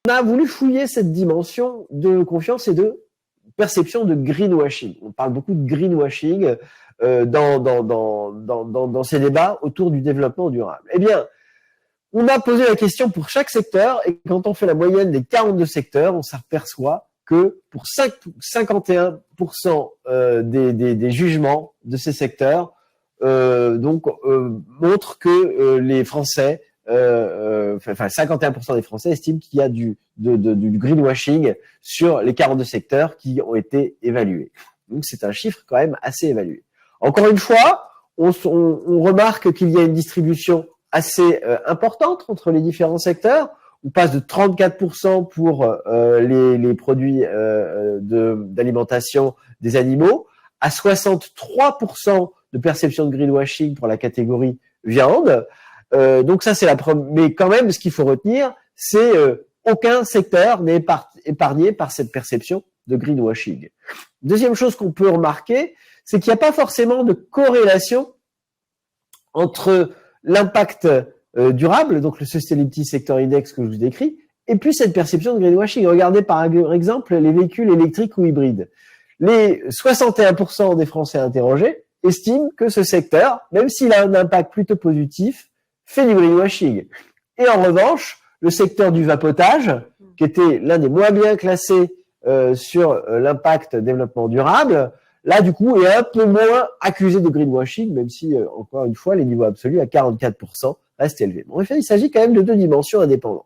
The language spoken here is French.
On a voulu fouiller cette dimension de confiance et de perception de greenwashing. On parle beaucoup de greenwashing dans ces débats autour du développement durable. Eh bien, on a posé la question pour chaque secteur et quand on fait la moyenne des 42 secteurs, on s'aperçoit que pour 51% des jugements de ces secteurs montrent que les Français, 51% des Français estiment qu'il y a du greenwashing sur les 42 secteurs qui ont été évalués. Donc c'est un chiffre quand même assez évalué. Encore une fois, on remarque qu'il y a une distribution assez importante entre les différents secteurs. On passe de 34% pour les produits d'alimentation des animaux à 63% de perception de greenwashing pour la catégorie viande. Donc ça c'est la première. Mais quand même, ce qu'il faut retenir, c'est aucun secteur n'est épargné par cette perception de greenwashing. Deuxième chose qu'on peut remarquer, c'est qu'il n'y a pas forcément de corrélation entre l'impact durable, donc le Sustainability Sector Index que je vous décris, et puis cette perception de greenwashing. Regardez par exemple les véhicules électriques ou hybrides. Les 61% des Français interrogés estiment que ce secteur, même s'il a un impact plutôt positif, fait du greenwashing. Et en revanche, le secteur du vapotage, qui était l'un des moins bien classés sur l'impact développement durable, là, du coup, est un peu moins accusé de greenwashing, même si, encore une fois, les niveaux absolus à 44% restent élevés. Bon, en fait, il s'agit quand même de deux dimensions indépendantes.